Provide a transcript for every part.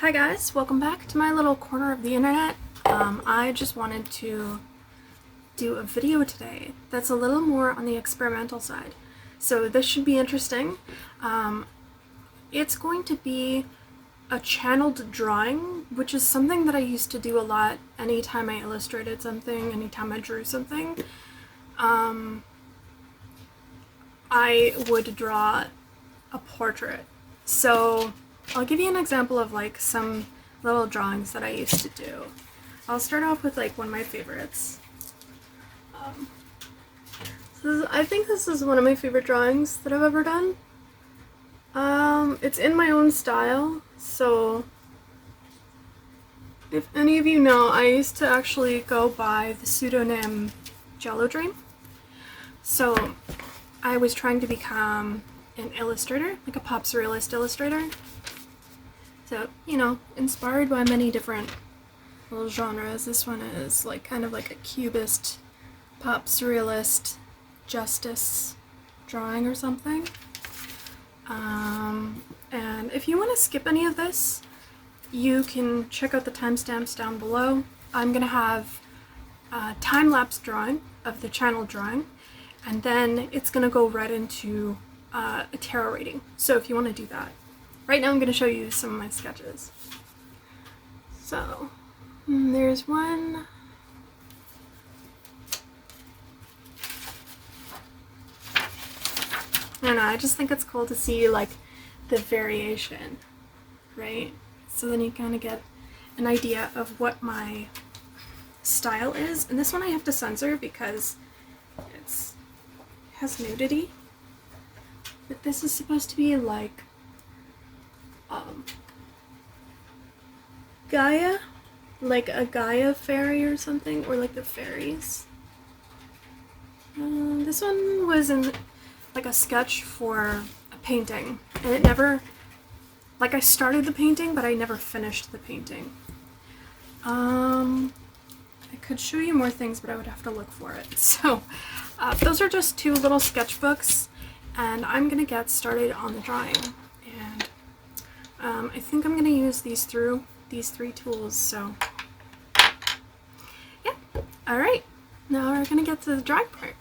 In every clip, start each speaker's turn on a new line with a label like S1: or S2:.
S1: Hi guys, welcome back to my little corner of the internet. I just wanted to do a video today that's a little more on the experimental side. So this should be interesting. It's going to be a channeled drawing, which is something that I used to do a lot anytime I illustrated something, anytime I drew something. I would draw a portrait. So I'll give you an example of like some little drawings that I used to do. I'll start off with like one of my favorites. I think this is one of my favorite drawings that I've ever done. It's in my own style, so if any of you know, I used to actually go by the pseudonym 𝔹𝕠𝕚𝕦𝕚𝕚. So I was trying to become an illustrator, like a pop surrealist illustrator. So, you know, inspired by many different little genres. This one is like kind of like a cubist, pop surrealist, justice drawing or something. And if you want to skip any of this, you can check out the timestamps down below. I'm going to have a time-lapse drawing of the channel drawing, and then it's going to go right into a tarot reading. So if you want to do that. Right now I'm going to show you some of my sketches. So, there's one. I don't know, I just think it's cool to see like the variation, right? So then you kind of get an idea of what my style is. And this one I have to censor because it has nudity. But this is supposed to be like Gaia, like a Gaia fairy or something, or like the fairies. This one was in like a sketch for a painting, and it never, like I started the painting, but I never finished the painting. I could show you more things, but I would have to look for it. So those are just two little sketchbooks, and I'm gonna get started on the drawing. And I think I'm gonna use these three tools, so yeah. Alright, now we're gonna get to the drawing part.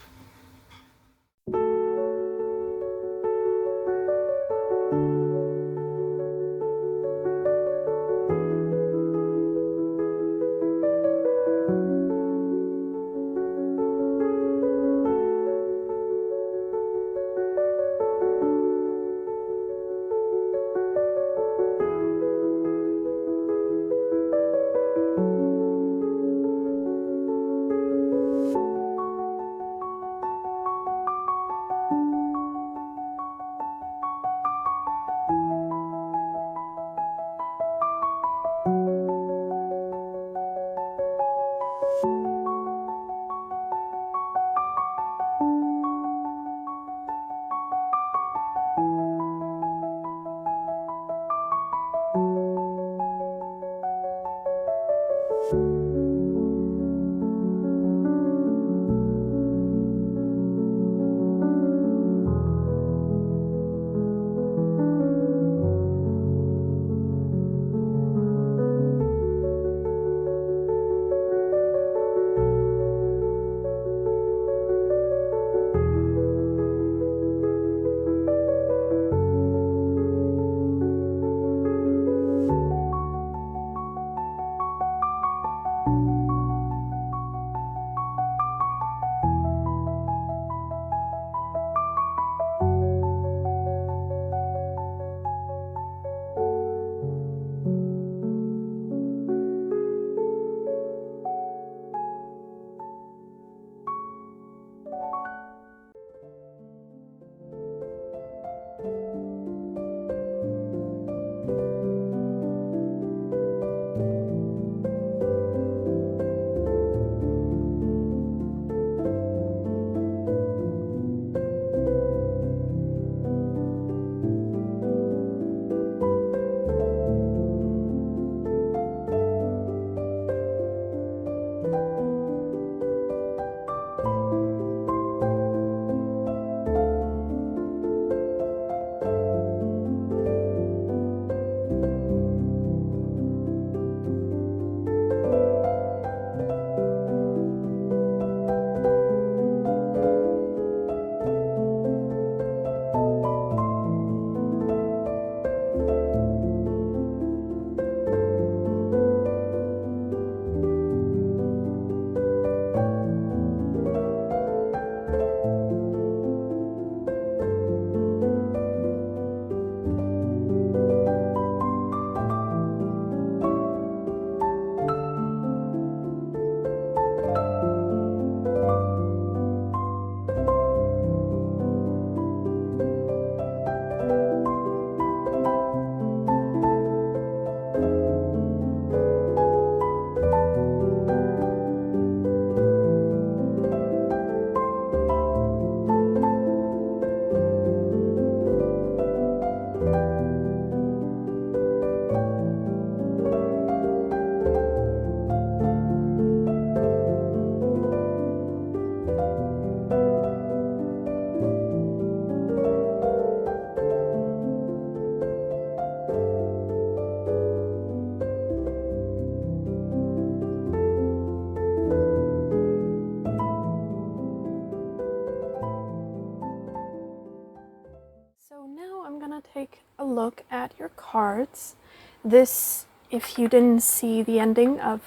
S1: cards. This, if you didn't see the ending of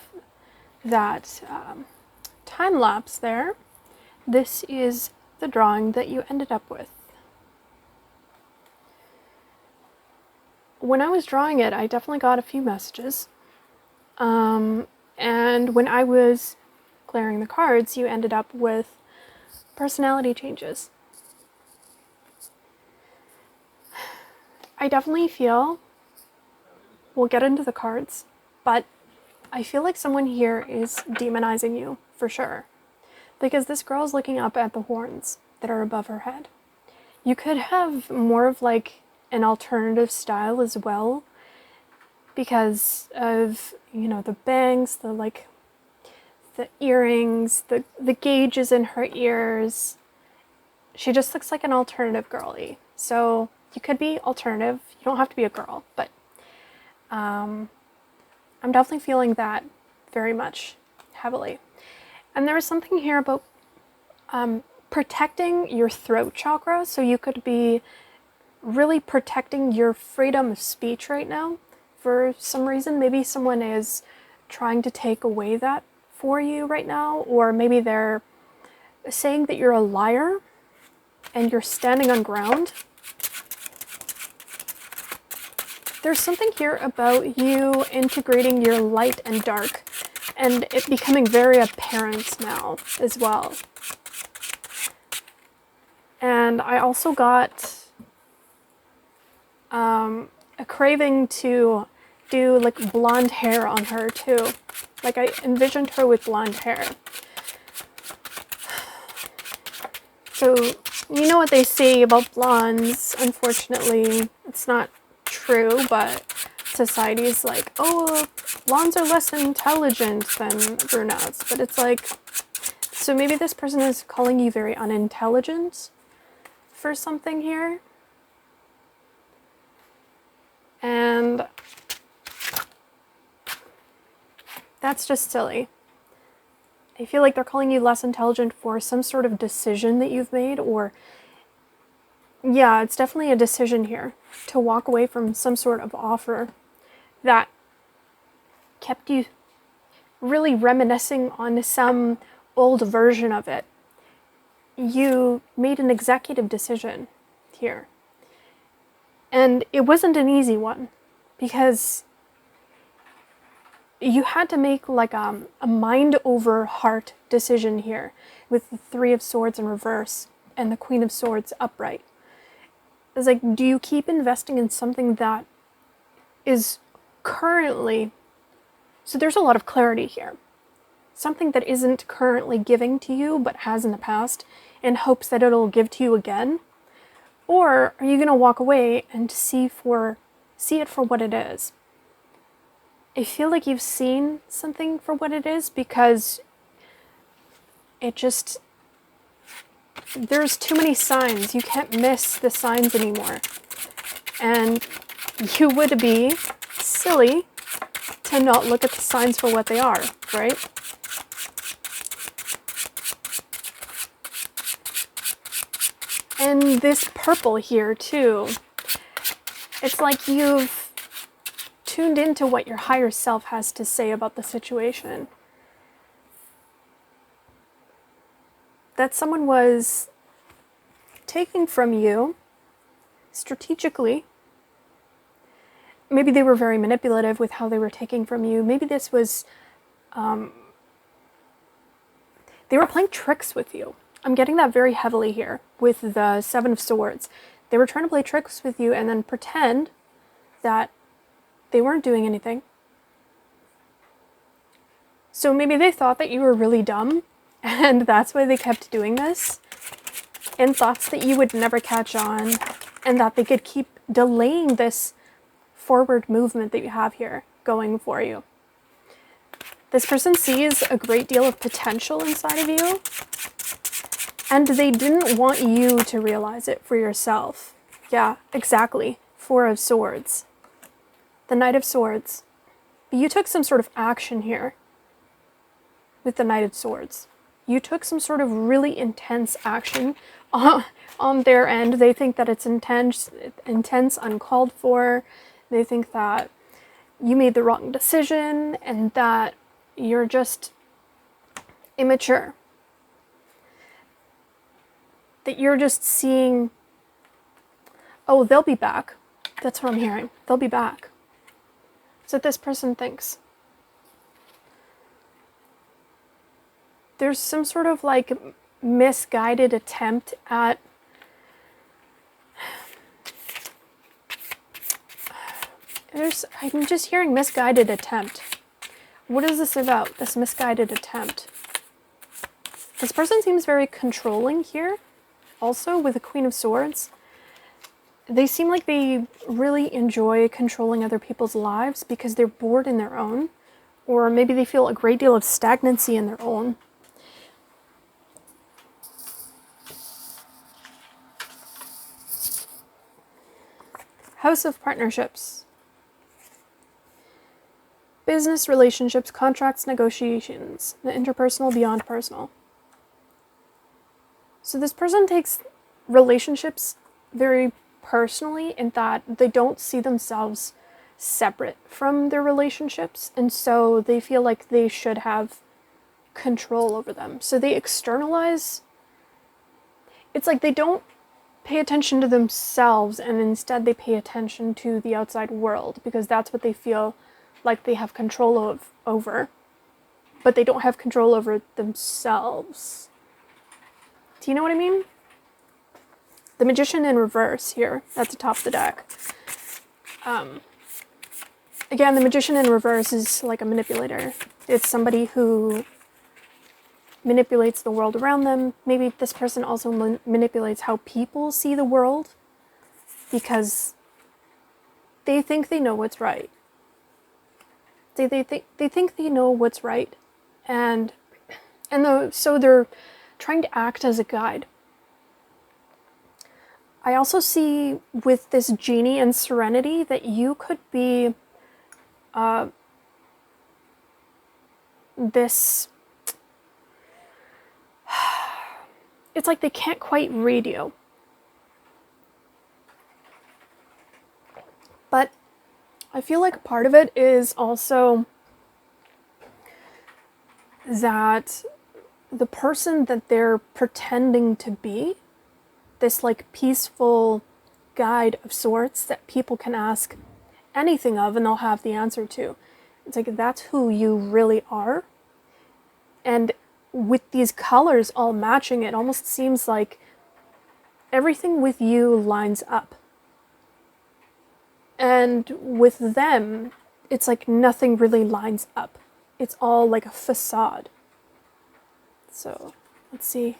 S1: that time lapse there, this is the drawing that you ended up with. When I was drawing it, I definitely got a few messages. And when I was clearing the cards, you ended up with personality changes. I definitely feel, we'll get into the cards, but I feel like someone here is demonizing you for sure. Because this girl's looking up at the horns that are above her head. You could have more of like an alternative style as well, because of, you know, the bangs, the earrings, the gauges in her ears. She just looks like an alternative girly. So you could be alternative. You don't have to be a girl, but I'm definitely feeling that very much heavily. And there was something here about protecting your throat chakra. So you could be really protecting your freedom of speech right now. For some reason, maybe someone is trying to take away that for you right now, or maybe they're saying that you're a liar and you're standing on ground. There's something here about you integrating your light and dark and it becoming very apparent now as well. And I also got a craving to do like blonde hair on her too. Like I envisioned her with blonde hair. So you know what they say about blondes, unfortunately. It's not true, but society is like, oh, blondes are less intelligent than brunettes. But it's like, so maybe this person is calling you very unintelligent for something here. And that's just silly. I feel like they're calling you less intelligent for some sort of decision that you've made, or yeah, it's definitely a decision here to walk away from some sort of offer that kept you really reminiscing on some old version of it. You made an executive decision here. And it wasn't an easy one, because you had to make like a mind over heart decision here with the Three of Swords in reverse and the Queen of Swords upright. It's like, do you keep investing in something that is currently, so there's a lot of clarity here. Something that isn't currently giving to you but has in the past in hopes that it'll give to you again? Or are you going to walk away and see it for what it is? I feel like you've seen something for what it is, because it just, there's too many signs. You can't miss the signs anymore. And you would be silly to not look at the signs for what they are, right? And this purple here too, it's like you've tuned into what your higher self has to say about the situation. That someone was taking from you strategically. Maybe they were very manipulative with how they were taking from you. Maybe this was, they were playing tricks with you. I'm getting that very heavily here with the Seven of Swords. They were trying to play tricks with you and then pretend that they weren't doing anything. So maybe they thought that you were really dumb, and that's why they kept doing this, in thoughts that you would never catch on, and that they could keep delaying this forward movement that you have here going for you. This person sees a great deal of potential inside of you, and they didn't want you to realize it for yourself. Yeah, exactly. Four of Swords. The Knight of Swords. But you took some sort of action here with the Knight of Swords. You took some sort of really intense action on their end. They think that it's intense, uncalled for. They think that you made the wrong decision and that you're just immature. That you're just seeing, oh, they'll be back. That's what I'm hearing. They'll be back. That's what this person thinks. There's some sort of like misguided attempt at I'm just hearing misguided attempt. What is this about, this misguided attempt? This person seems very controlling here, also with the Queen of Swords. They seem like they really enjoy controlling other people's lives because they're bored in their own, or maybe they feel a great deal of stagnancy in their own. House of Partnerships. Business relationships, contracts, negotiations, the interpersonal beyond personal. So this person takes relationships very personally in that they don't see themselves separate from their relationships, and so they feel like they should have control over them. So they externalize. It's like they don't pay attention to themselves, and instead they pay attention to the outside world, because that's what they feel like they have control over, but they don't have control over themselves. Do you know what I mean? The Magician in reverse here at the top of the deck. Again, the Magician in reverse is like a manipulator. It's somebody who manipulates the world around them. Maybe this person also manipulates how people see the world because they think they know what's right. They think they know what's right, so they're trying to act as a guide. I also see with this Genie and Serenity that you could be this. It's like they can't quite read you, but I feel like part of it is also that the person that they're pretending to be, this like peaceful guide of sorts that people can ask anything of and they'll have the answer to. It's like that's who you really are. And with these colors all matching, it almost seems like everything with you lines up. And with them, it's like nothing really lines up. It's all like a facade. So, let's see.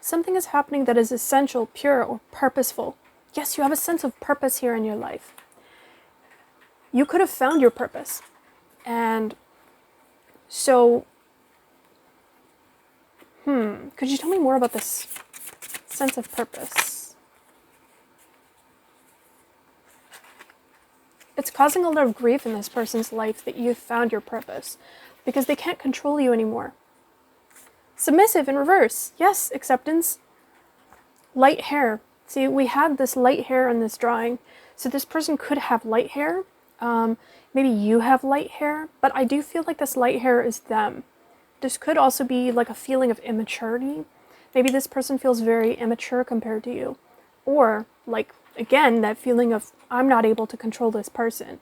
S1: Something is happening that is essential, pure, or purposeful. Yes, you have a sense of purpose here in your life. You could have found your purpose. And so, could you tell me more about this sense of purpose? It's causing a lot of grief in this person's life that you've found your purpose because they can't control you anymore. Submissive in reverse. Yes, acceptance. Light hair. See, we had this light hair in this drawing. So this person could have light hair. Maybe you have light hair, but I do feel like this light hair is them. This could also be like a feeling of immaturity. Maybe this person feels very immature compared to you. Or like, again, that feeling of I'm not able to control this person.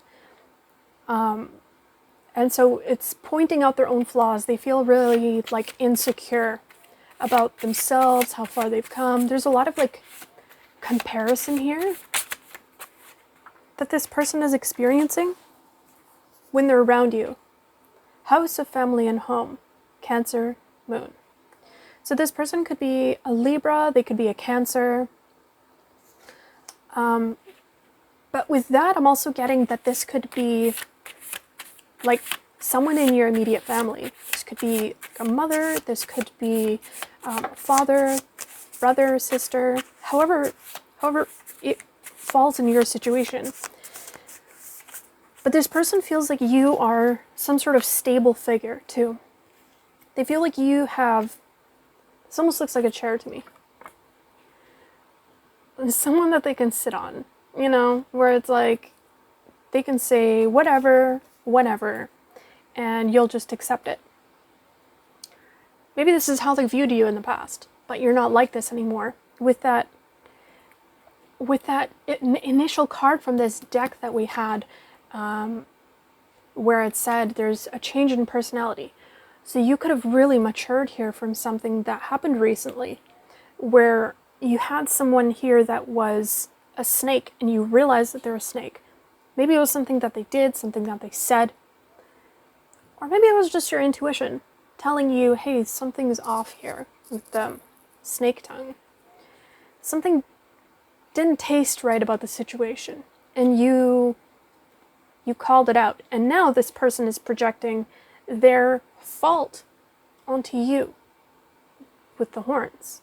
S1: And so it's pointing out their own flaws. They feel really like insecure about themselves, how far they've come. There's a lot of like comparison here that this person is experiencing when they're around you. House of Family and Home, Cancer, Moon. So this person could be a Libra, they could be a Cancer. But with that, I'm also getting that this could be like someone in your immediate family. This could be a mother, this could be father, brother, sister, however it falls in your situation. But this person feels like you are some sort of stable figure too. They feel like you have, this almost looks like a chair to me. Someone that they can sit on, you know, where it's like they can say whatever, whenever, and you'll just accept it. Maybe this is how they viewed you in the past, but you're not like this anymore. With that initial card from this deck that we had, where it said there's a change in personality. So you could have really matured here from something that happened recently, where you had someone here that was a snake and you realized that they're a snake. Maybe it was something that they did, something that they said, or maybe it was just your intuition telling you, hey, something's off here with the snake tongue. Something didn't taste right about the situation, and you called it out. And now this person is projecting their fault onto you with the horns.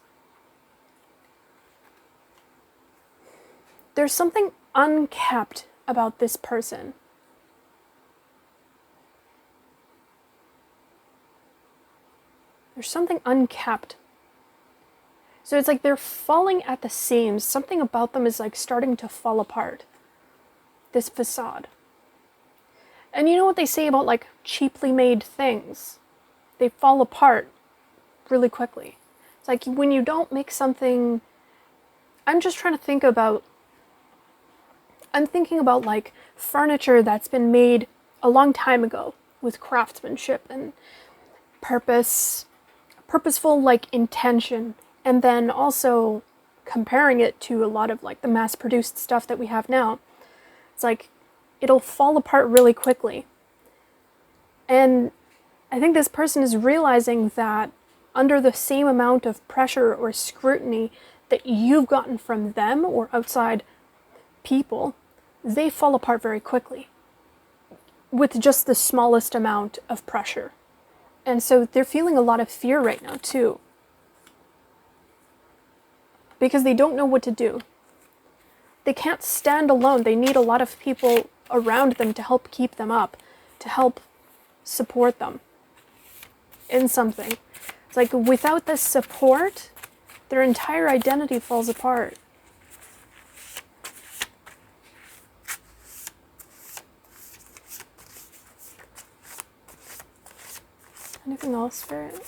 S1: There's something unkept about this person. There's something unkept. So it's like they're falling at the seams. Something about them is like starting to fall apart. This facade. And you know what they say about like cheaply made things? They fall apart really quickly. It's like when you don't make something... I'm thinking about like furniture that's been made a long time ago with craftsmanship and purposeful like intention, and then also comparing it to a lot of like the mass-produced stuff that we have now. It's like it'll fall apart really quickly. And I think this person is realizing that under the same amount of pressure or scrutiny that you've gotten from them or outside people, they fall apart very quickly with just the smallest amount of pressure. And so they're feeling a lot of fear right now too, because they don't know what to do. They can't stand alone. They need a lot of people around them to help keep them up, to help support them in something. It's like without this support, their entire identity falls apart. Anything else, Spirit?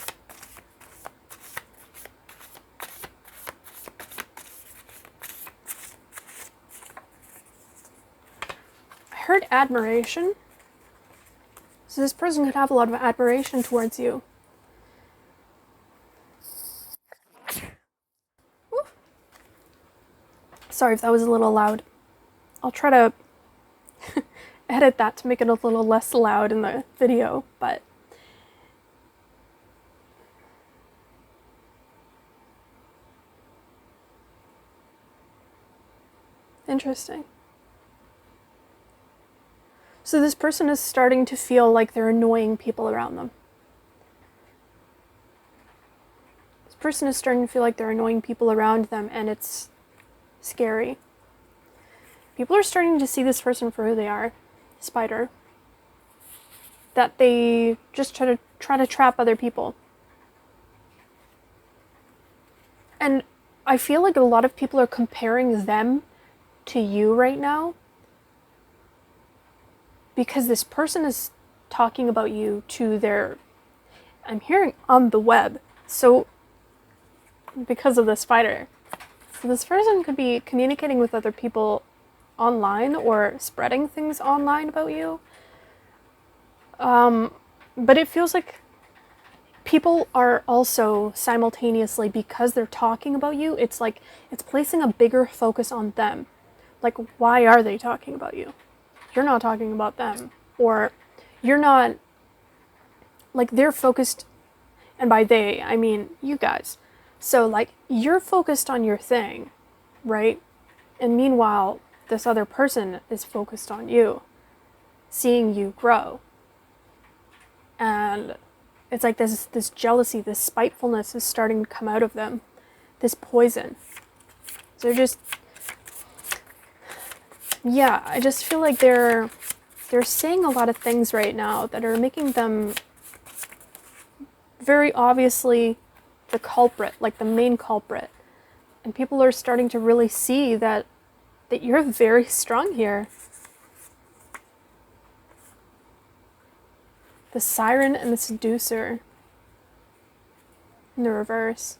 S1: I heard admiration. So this person could have a lot of admiration towards you. Woo. Sorry if that was a little loud. I'll try to edit that to make it a little less loud in the video, but interesting. So this person is starting to feel like they're annoying people around them. This person is starting to feel like they're annoying people around them, and it's scary. People are starting to see this person for who they are, spider. That they just try to trap other people. And I feel like a lot of people are comparing them to you right now, because this person is talking about you to their, I'm hearing on the web, so because of the spider. So this person could be communicating with other people online or spreading things online about you. But it feels like people are also simultaneously, because they're talking about you, it's like it's placing a bigger focus on them. Like, why are they talking about you? You're not talking about them. Or you're not, like, they're focused, and by they, I mean you guys. So, like, you're focused on your thing, right? And meanwhile, this other person is focused on you, seeing you grow. And it's like this jealousy, this spitefulness is starting to come out of them. This poison. So they're just... Yeah, I just feel like they're saying a lot of things right now that are making them very obviously the culprit, like the main culprit. And people are starting to really see that you're very strong here. The Siren and the Seducer in the reverse.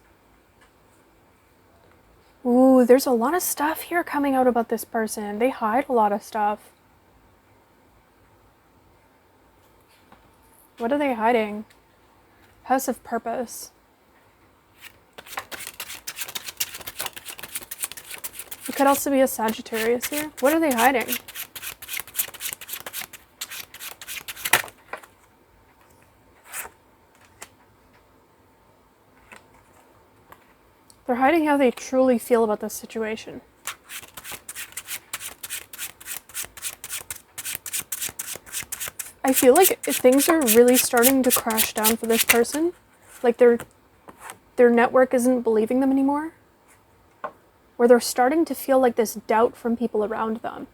S1: Ooh, there's a lot of stuff here coming out about this person. They hide a lot of stuff. What are they hiding? House of Purpose. It could also be a Sagittarius here. What are they hiding? They're hiding how they truly feel about this situation. I feel like things are really starting to crash down for this person. Like their network isn't believing them anymore. Where they're starting to feel like this doubt from people around them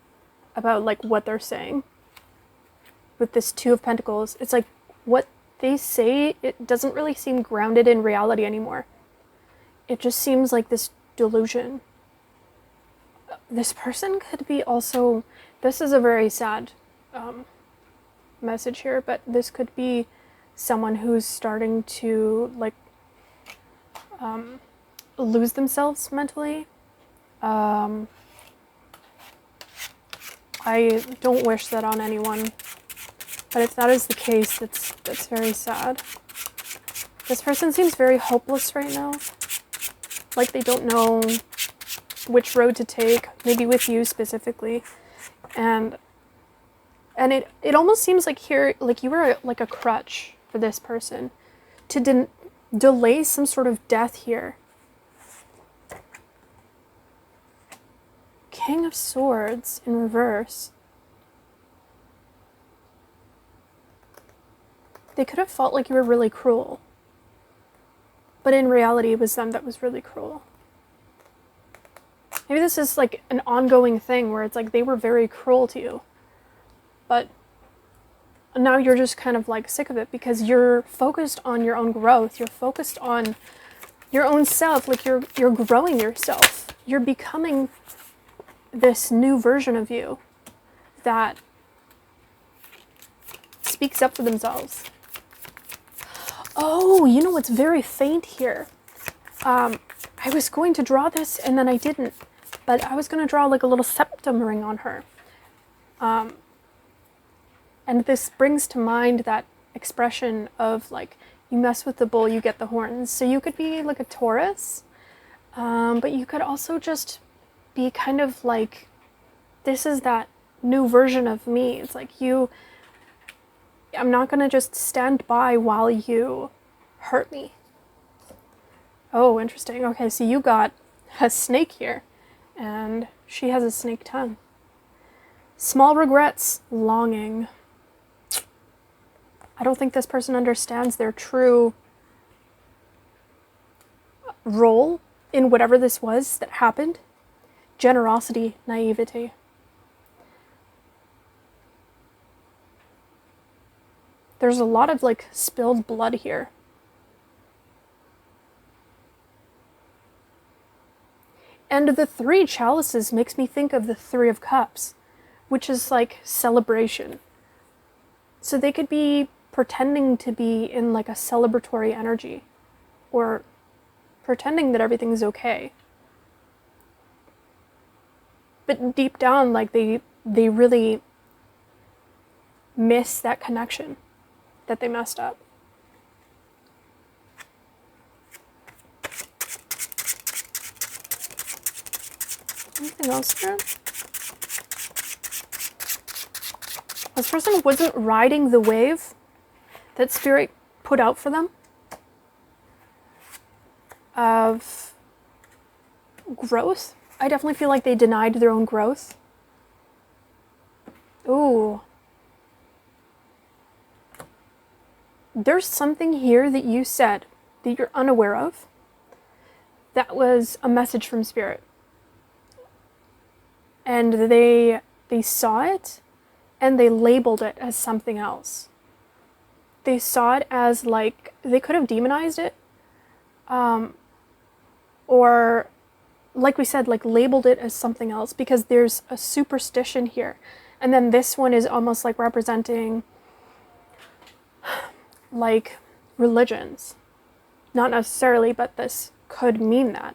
S1: about like what they're saying. With this Two of Pentacles, it's like what they say, it doesn't really seem grounded in reality anymore. It just seems like this delusion. This person could be also, this is a very sad message here, but this could be someone who's starting to like lose themselves mentally. I don't wish that on anyone, but if that is the case, that's very sad. This person seems very hopeless right now. Like they don't know which road to take, maybe with you specifically. And it almost seems like here, like you were like a crutch for this person to delay some sort of death here. King of Swords in reverse. They could have felt like you were really cruel. But in reality, it was them that was really cruel. Maybe this is like an ongoing thing where it's like they were very cruel to you. But now you're just kind of like sick of it because you're focused on your own growth. You're focused on your own self. Like you're growing yourself. You're becoming this new version of you that speaks up for themselves. Oh, you know what's very faint here? I was going to draw this and then I didn't. But I was going to draw like a little septum ring on her. And this brings to mind that expression of like, you mess with the bull, you get the horns. So you could be like a Taurus, but you could also just be kind of like, this is that new version of me. It's like I'm not going to just stand by while you hurt me. Oh, interesting. Okay, so you got a snake here, and she has a snake tongue. Small regrets, longing. I don't think this person understands their true role in whatever this was that happened. Generosity, naivety. There's a lot of like spilled blood here. And the Three Chalices makes me think of the Three of Cups, which is like celebration. So they could be pretending to be in like a celebratory energy, or pretending that everything's okay. But deep down, like they really miss that connection that they messed up. Anything else here? This person wasn't riding the wave that Spirit put out for them of growth. I definitely feel like they denied their own growth. Ooh. There's something here that you said that you're unaware of that was a message from Spirit. And they saw it and they labeled it as something else. They saw it as like, they could have demonized it, or like we said, like labeled it as something else, because there's a superstition here. And then this one is almost like representing like religions. Not necessarily, but this could mean that.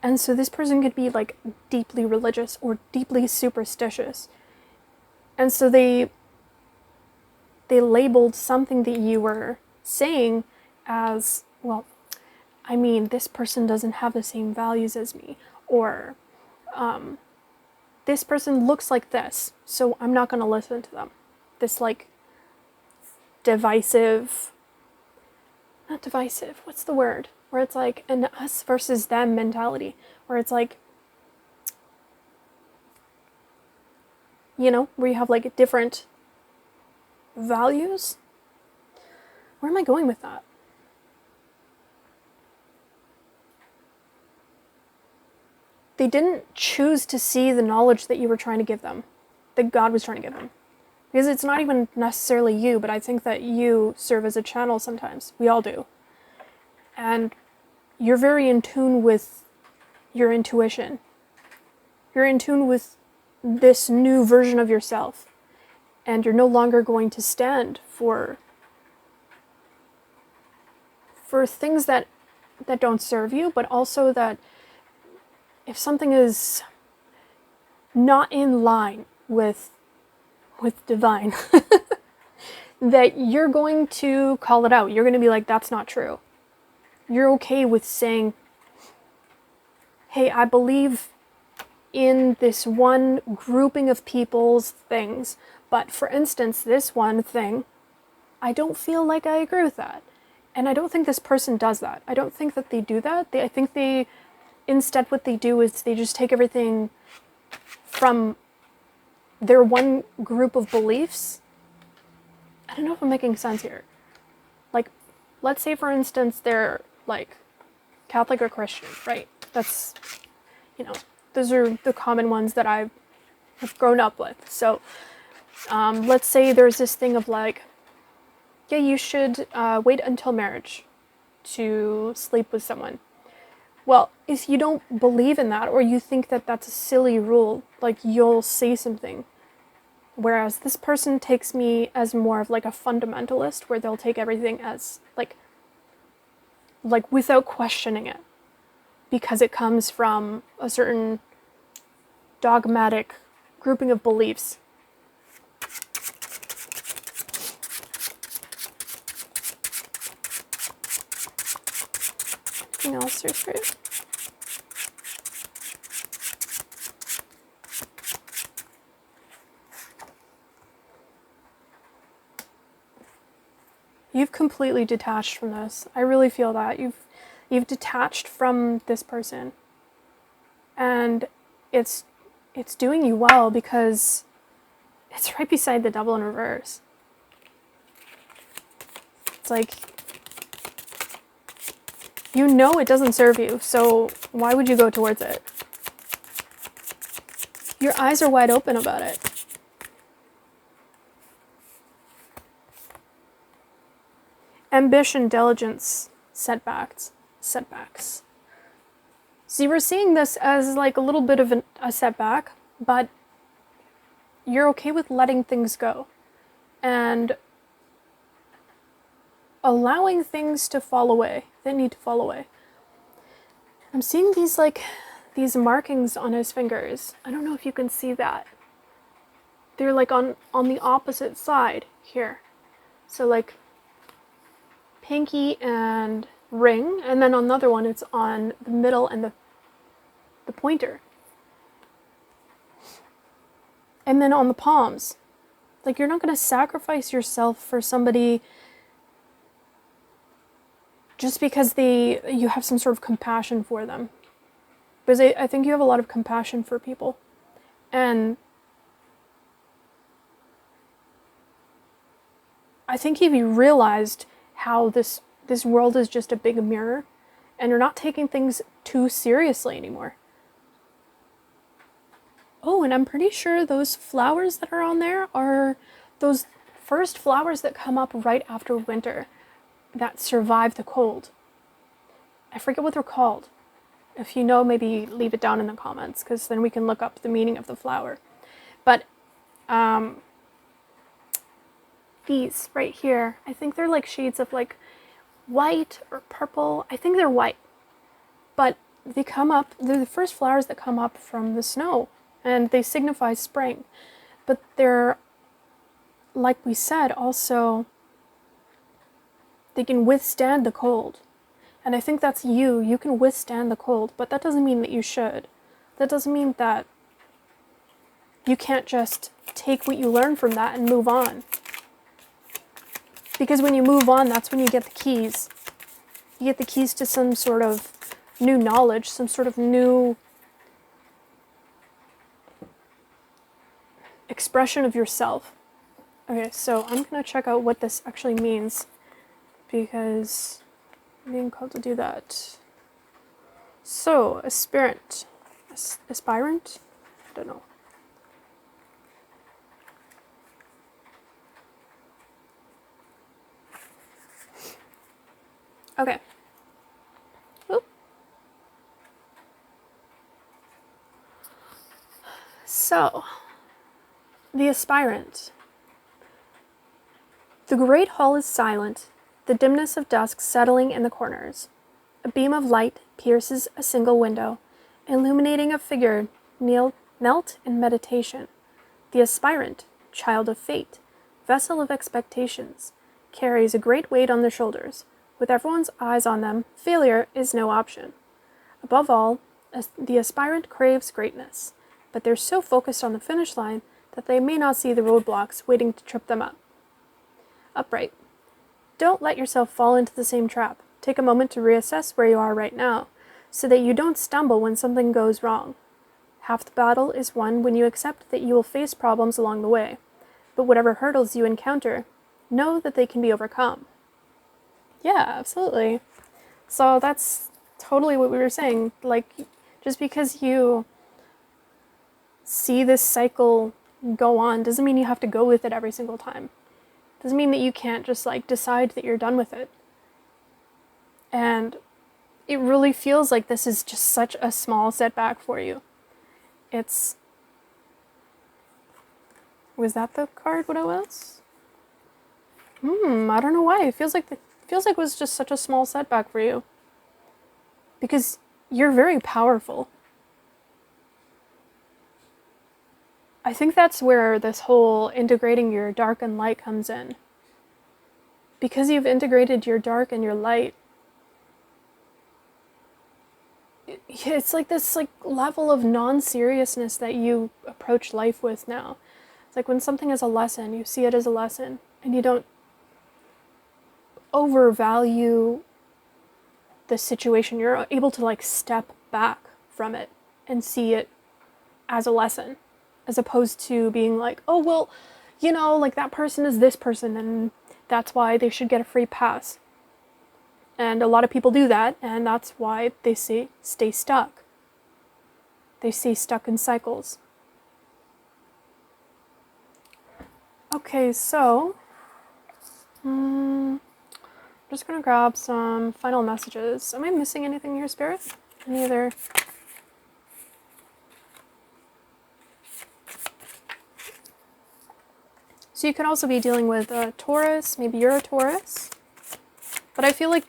S1: And so this person could be like deeply religious or deeply superstitious. And so they labeled something that you were saying as, well, I mean, this person doesn't have the same values as me, or this person looks like this, so I'm not going to listen to them. This like divisive, not divisive, what's the word? Where it's like an us versus them mentality, where it's like, you know, where you have like different values. Where am I going with that? They didn't choose to see the knowledge that you were trying to give them, that God was trying to give them. Because it's not even necessarily you, but I think that you serve as a channel sometimes. We all do. And you're very in tune with your intuition. You're in tune with this new version of yourself. And you're no longer going to stand for things that don't serve you, but also that if something is not in line with divine, that you're going to call it out. You're going to be like, that's not true. You're okay with saying, hey, I believe in this one grouping of people's things, but for instance, this one thing, I don't feel like I agree with that. And I don't think this person does that. I don't think that they do that. I think they, instead what they do is they just take everything from their one group of beliefs. I don't know if I'm making sense here. Like, let's say for instance, they're like Catholic or Christian, right? That's, you know, those are the common ones that I have grown up with. So let's say there's this thing of like, yeah, you should wait until marriage to sleep with someone. Well, if you don't believe in that, or you think that that's a silly rule, like you'll say something. Whereas this person takes me as more of like a fundamentalist, where they'll take everything as like without questioning it, because it comes from a certain dogmatic grouping of beliefs. Anything else here, Spirit? You've completely detached from this. I really feel that. You've detached from this person. And it's doing you well, because it's right beside the Devil in reverse. It's like, you know it doesn't serve you, so why would you go towards it? Your eyes are wide open about it. Ambition, diligence, setbacks. So you were seeing this as like a little bit of a setback, but you're okay with letting things go and allowing things to fall away that need to fall away. I'm seeing these markings on his fingers. I don't know if you can see that. They're like on the opposite side here. So like pinky and ring, and then on another one it's on the middle and the pointer. And then on the palms. Like, you're not going to sacrifice yourself for somebody just because you have some sort of compassion for them. Because I think you have a lot of compassion for people. And I think if you realized how this world is just a big mirror, and you're not taking things too seriously anymore. Oh, and I'm pretty sure those flowers that are on there are those first flowers that come up right after winter that survive the cold. I forget what they're called. If you know, maybe leave it down in the comments, because then we can look up the meaning of the flower. But these right here. I think they're like shades of like white or purple. I think they're white. But they come up, they're the first flowers that come up from the snow, and they signify spring. But they're, like we said, also, they can withstand the cold. And I think that's you. You can withstand the cold, but that doesn't mean that you should. That doesn't mean that you can't just take what you learn from that and move on. Because when you move on, that's when you get the keys. You get the keys to some sort of new knowledge, some sort of new expression of yourself. Okay, so I'm going to check out what this actually means, because I'm being called to do that. So, aspirant. Aspirant? I don't know. Okay. Oop. So, the aspirant. The great hall is silent, the dimness of dusk settling in the corners. A beam of light pierces a single window, illuminating a figure knelt in meditation. The aspirant, child of fate, vessel of expectations, carries a great weight on their shoulders. With everyone's eyes on them, failure is no option. Above all, the aspirant craves greatness, but they're so focused on the finish line that they may not see the roadblocks waiting to trip them up. Upright. Don't let yourself fall into the same trap. Take a moment to reassess where you are right now, so that you don't stumble when something goes wrong. Half the battle is won when you accept that you will face problems along the way, but whatever hurdles you encounter, know that they can be overcome. Yeah, absolutely. So that's totally what we were saying. Like, just because you see this cycle go on doesn't mean you have to go with it every single time. Doesn't mean that you can't just like decide that you're done with it. And it really feels like this is just such a small setback for you. Was that the card what it was? I don't know why. It feels like it was just such a small setback for you. Because you're very powerful. I think that's where this whole integrating your dark and light comes in. Because you've integrated your dark and your light, it's like this like level of non-seriousness that you approach life with now. It's like when something is a lesson, you see it as a lesson, and you don't overvalue the situation. You're able to like step back from it and see it as a lesson, as opposed to being like, oh, well, you know, like that person is this person and that's why they should get a free pass. And a lot of people do that, and that's why they stay stuck. They stay stuck in cycles. Okay, so I'm just going to grab some final messages. Am I missing anything here, Spirit? Any other? So you could also be dealing with a Taurus. Maybe you're a Taurus. But I feel like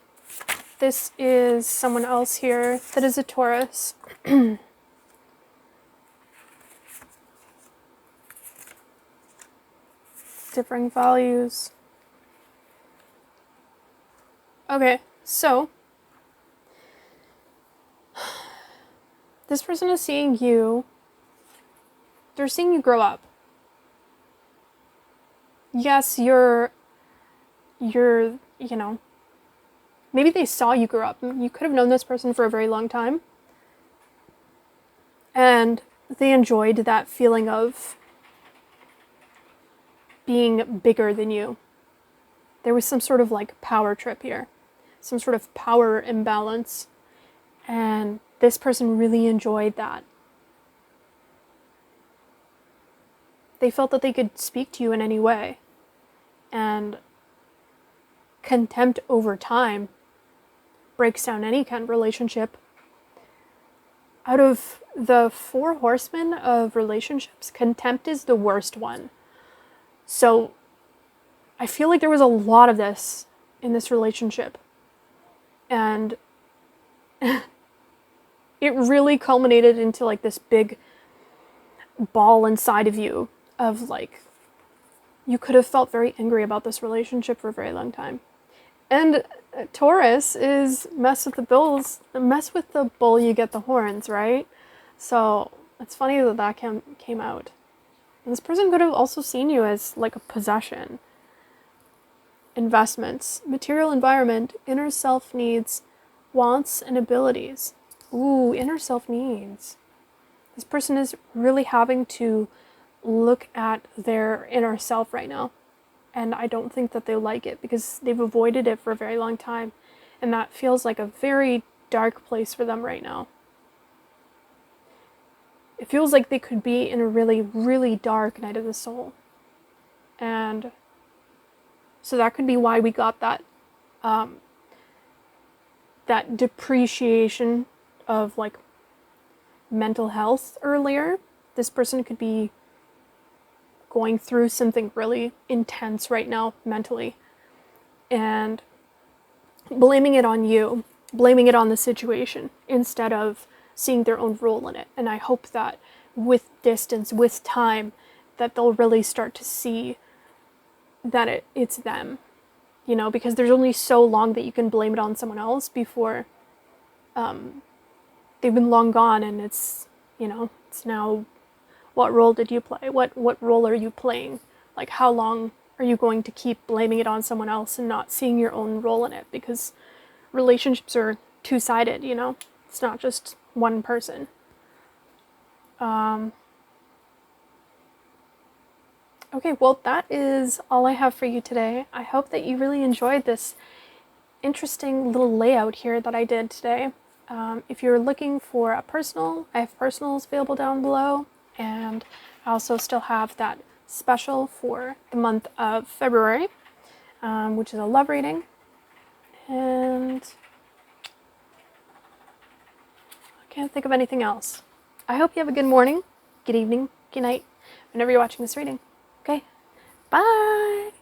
S1: this is someone else here that is a Taurus. Differing values. Okay, so this person is seeing you. They're seeing you grow up. Yes, you're, you know, maybe they saw you grow up. You could have known this person for a very long time. And they enjoyed that feeling of being bigger than you. There was some sort of like power trip here. Some sort of power imbalance. And this person really enjoyed that. They felt that they could speak to you in any way. And contempt over time breaks down any kind of relationship. Out of the 4 horsemen of relationships, contempt is the worst one. So I feel like there was a lot of this in this relationship. And it really culminated into like this big ball inside of you of like, you could have felt very angry about this relationship for a very long time. And Taurus is mess with the bull, you get the horns, right? So it's funny that that came out. And this person could have also seen you as like a possession. Investments, material environment, inner self needs, wants, and abilities. Ooh, inner self needs. This person is really having to look at their inner self right now. And I don't think that they like it because they've avoided it for a very long time. And that feels like a very dark place for them right now. It feels like they could be in a really, really dark night of the soul. And so that could be why we got that that depreciation of like mental health earlier. This person could be going through something really intense right now mentally and blaming it on you, blaming it on the situation instead of seeing their own role in it. And I hope that with distance, with time, that they'll really start to see that it's them, you know, because there's only so long that you can blame it on someone else before they've been long gone, and it's, you know, it's now, what role did you play? What role are you playing? Like, how long are you going to keep blaming it on someone else and not seeing your own role in it? Because relationships are two-sided, you know? It's not just one person. Okay, well, that is all I have for you today. I hope that you really enjoyed this interesting little layout here that I did today. If you're looking for a personal, I have personals available down below, and I also still have that special for the month of February, which is a love reading. And I can't think of anything else. I hope you have a good morning, good evening, good night, whenever you're watching this reading. Okay, bye!